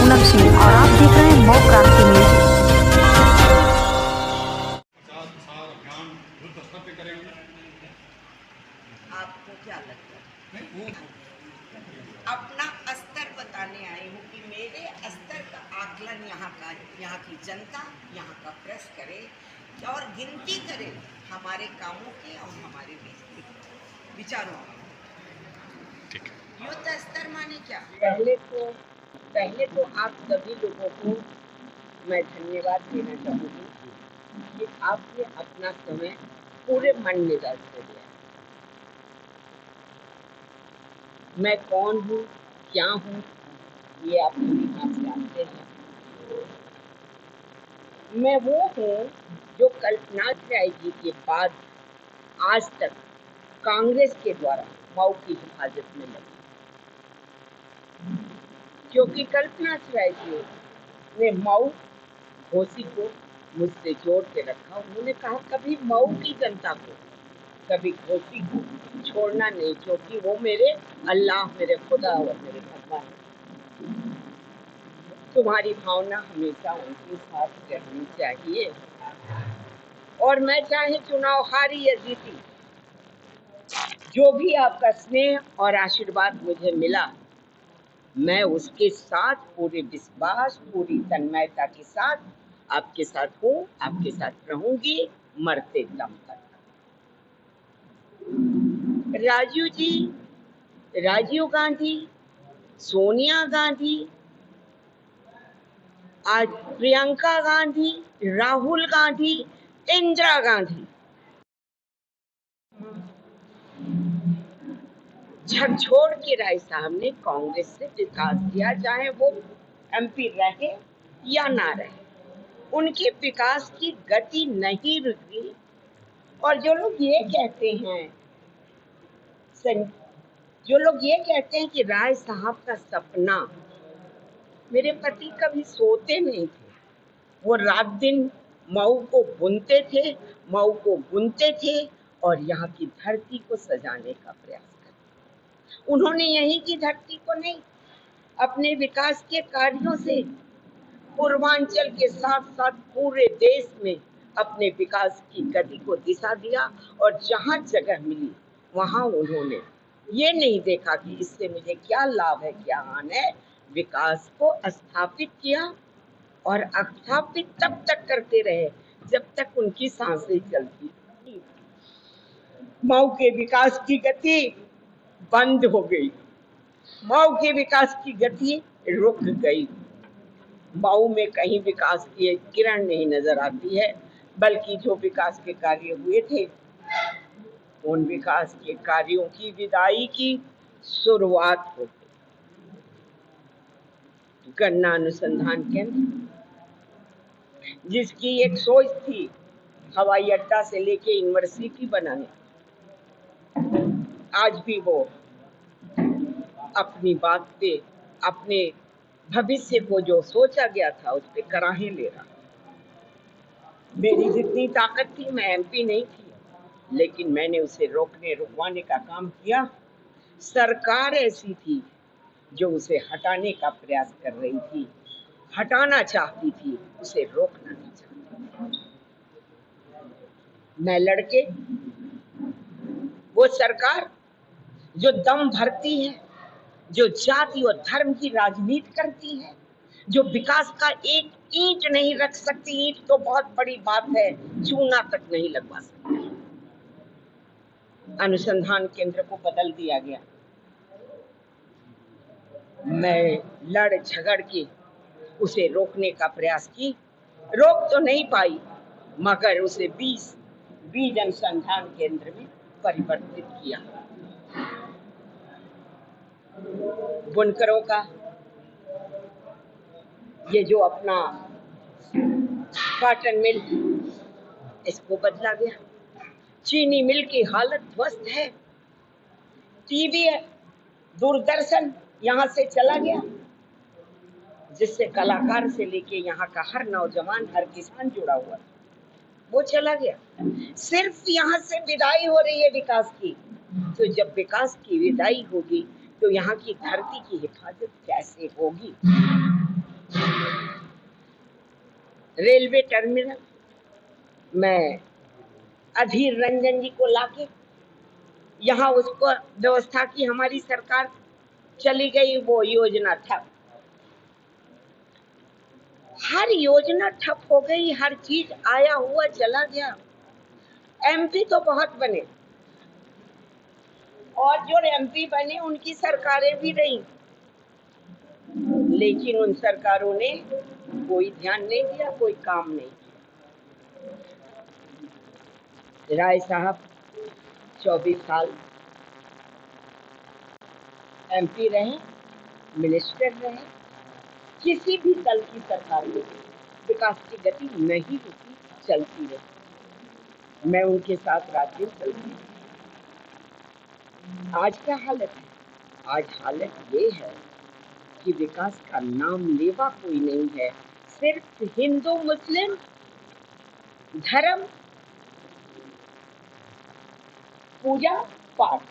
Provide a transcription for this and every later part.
पूनम सिंह और आप देख रहे हैं मऊ क्रांति न्यूज। आपको क्या लगता है? अपना स्तर बताने आई हूँ कि मेरे स्तर का आकलन यहाँ की जनता, यहाँ का प्रेस करे और गिनती करे हमारे कामों की और हमारे विचारों की। युद्ध स्तर माने क्या? पहले तो आप सभी लोगों को मैं धन्यवाद देना चाहूँगी कि आपने अपना समय पूरे मन मिजाज से दिया। मैं कौन हूँ, क्या हूँ, ये आप सभी आप जानते हैं। मैं वो हूँ जो कल्पना चाय जी के बाद आज तक कांग्रेस के द्वारा मऊ की हिफाजत में लगी, क्योंकि कल्पना चाय जी ने मऊ घोसी को मुझसे जोड़ के रखा। उन्होंने कहा कभी मऊ की जनता को, कभी घोसी को छोड़ना नहीं, क्योंकि वो मेरे अल्लाह, मेरे खुदा और मेरे भगवान। तुम्हारी भावना हमेशा उनके साथ रहनी चाहिए और मैं चाहे चुनाव हारी या जीती, जो भी आपका स्नेह और आशीर्वाद मुझे मिला, मैं उसके साथ पूरे विश्वास, पूरी तन्मयता के साथ आपके साथ हूँ, आपके साथ रहूंगी मरते दम तक। राजीव गांधी, सोनिया गांधी, आज प्रियंका गांधी, राहुल गांधी, इंदिरा गांधी झकझोर के राय साहब ने कांग्रेस से विकास किया, चाहे वो एमपी रहे या ना रहे, उनके विकास की गति नहीं रुकी। और जो लोग ये कहते हैं कि राय साहब का सपना, मेरे पति कभी सोते नहीं थे, वो रात दिन मऊ को बुनते थे, मऊ को बुनते थे और यहाँ की धरती को सजाने का प्रयास करते। उन्होंने यहीं की धरती को नहीं, अपने विकास के कार्यों से पूर्वांचल के साथ साथ पूरे देश में अपने विकास की गति को दिशा दिया और जहां जगह मिली वहां उन्होंने ये नहीं देखा कि इससे मुझे क्या लाभ है, क्या हानि है, विकास को स्थापित किया और स्थापित तब तक करते रहे जब तक उनकी सांसें चलती। मऊ के विकास की गति बंद हो गई, मऊ के विकास की गति रुक गई। मऊ में कहीं विकास की किरण नहीं नजर आती है, बल्कि जो विकास के कार्य हुए थे उन विकास के कार्यों की विदाई की शुरुआत हो गई। गन्ना अनुसंधान केंद्र, जिसकी एक सोच थी हवाई अड्डा से लेके यूनिवर्सिटी बनाने, आज भी वो अपनी बात पे, अपने भविष्य को जो सोचा गया था उस पे कराहे ले रहा। मेरी जितनी ताकत थी, मैं एमपी नहीं थी, लेकिन मैंने उसे रुकवाने का काम किया। सरकार ऐसी थी जो उसे हटाने का प्रयास कर रही थी, हटाना चाहती थी, उसे रोकना नहीं चाहती। मैं लड़के वो सरकार जो दम भरती है, जो जाति और धर्म की राजनीति करती है, जो विकास का एक ईंट नहीं रख सकती, ईंट तो बहुत बड़ी बात है, चूना तक नहीं लगवा सकती। अनुसंधान केंद्र को बदल दिया गया। मैं लड़ झगड़ के उसे रोकने का प्रयास की, रोक तो नहीं पाई, मगर उसे बीज अनुसंधान केंद्र में परिवर्तित किया। बुनकरों का ये जो अपना कॉटन मिल, इसको बदला गया। चीनी मिल की हालत ध्वस्त है। टीवी दूरदर्शन यहाँ से चला गया, जिससे कलाकार से लेके यहाँ का हर नौजवान, हर किसान जुड़ा हुआ, वो चला गया। सिर्फ यहाँ से विदाई हो रही है विकास की। तो जब विकास की विदाई होगी तो यहाँ की धरती की हिफाजत कैसे होगी? रेलवे टर्मिनल में अधीर रंजन जी को लाके यहाँ उसको व्यवस्था की हमारी सरकार, चली गई वो योजना ठप। हर योजना ठप हो गई, हर चीज आया हुआ चला गया। एमपी तो बहुत बने और जो एमपी बने उनकी सरकारें भी रही, लेकिन उन सरकारों ने कोई ध्यान नहीं दिया, कोई काम नहीं किया। राय साहब 24 साल एमपी रहे, मिनिस्टर रहे, किसी भी दल की सरकार में विकास की गति नहीं रुकी, चलती रही। मैं उनके साथ रात दिन चलती रही। आज क्या हालत है? आज हालत ये है कि विकास का नाम लेवा कोई नहीं है। सिर्फ हिंदू मुस्लिम धर्म, पूजा पाठ।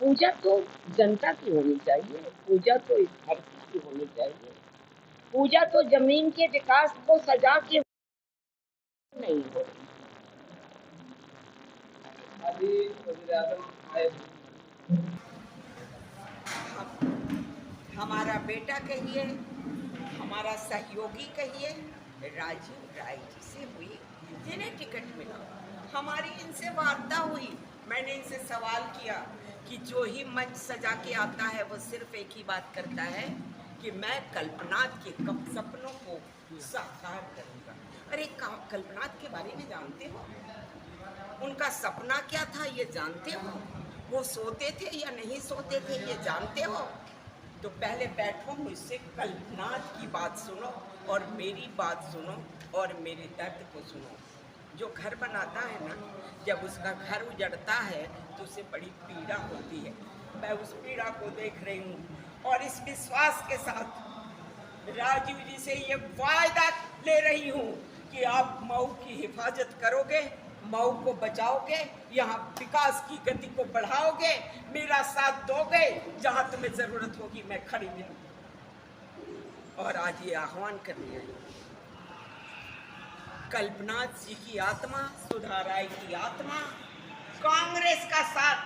पूजा तो जनता की होनी चाहिए, पूजा तो इस धरती की होनी चाहिए, पूजा तो जमीन के विकास को सजा के नहीं हो। हमारा बेटा कहिए, हमारा सहयोगी कहिए, राजीव राय जी से हुई, जिन्हें टिकट मिला। हमारी इनसे वार्ता हुई। मैंने इनसे सवाल किया कि जो ही मंच सजा के आता है वो सिर्फ एक ही बात करता है कि मैं कल्पनाथ के सपनों को साकार करूंगा। अरे कल्पनाथ के बारे में जानते हो? उनका सपना क्या था ये जानते हो? वो सोते थे या नहीं सोते थे ये जानते हो? तो पहले बैठो, मुझसे कल्पनाथ की बात सुनो और मेरी बात सुनो और मेरे दर्द को सुनो। जो घर बनाता है ना, जब उसका घर उजड़ता है तो उसे बड़ी पीड़ा होती है। मैं उस पीड़ा को देख रही हूँ और इस विश्वास के साथ राजीव जी से ये वायदा ले रही हूँ कि आप मऊ की हिफाजत करोगे, मऊ को बचाओगे, यहाँ विकास की गति को बढ़ाओगे, मेरा साथ दोगे, जहाँ तुम्हें जरूरत होगी मैं खड़ी मिलूंगी। और आज ये आह्वान करने आई, कल्पनाथ जी की आत्मा, सुधा राय की आत्मा, कांग्रेस का साथ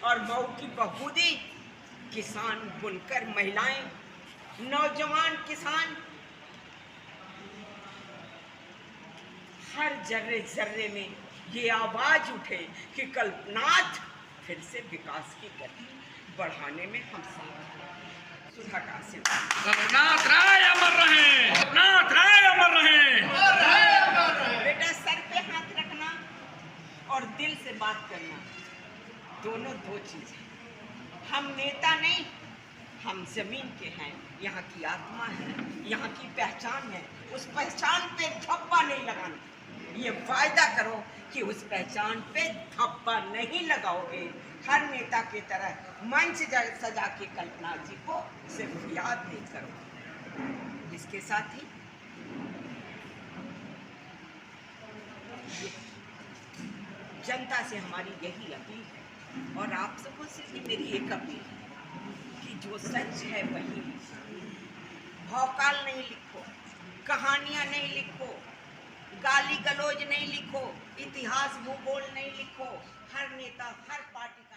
और मऊ की बहूदी, किसान, बुनकर, महिलाएं, नौजवान किसान, हर जर्रे जर्रे में ये आवाज उठे कि कल्पनाथ फिर से विकास की गति बढ़ाने में हम साथ। सुधा का आशीर्वाद। कल्पनाथ राय अमर रहे, कल्पनाथ राय अमर रहे। बेटा सर पे हाथ रखना और दिल से बात करना, दोनों दो चीजें। हम नेता नहीं, हम जमीन के हैं, यहाँ की आत्मा है, यहाँ की पहचान है। उस पहचान पे धब्बा नहीं लगाना। ये वायदा करो कि उस पहचान पे धब्बा नहीं लगाओगे। हर नेता की तरह मंच सजा के कल्पनाथ जी को सिर्फ याद नहीं करो। इसके साथ ही जनता से हमारी यही अपील है और आप सबको से भी मेरी एक अपील है कि जो सच है वही भौकाल नहीं लिखो, कहानियां नहीं लिखो, गाली गलौज नहीं लिखो, इतिहास भूगोल नहीं लिखो। हर नेता, हर पार्टी का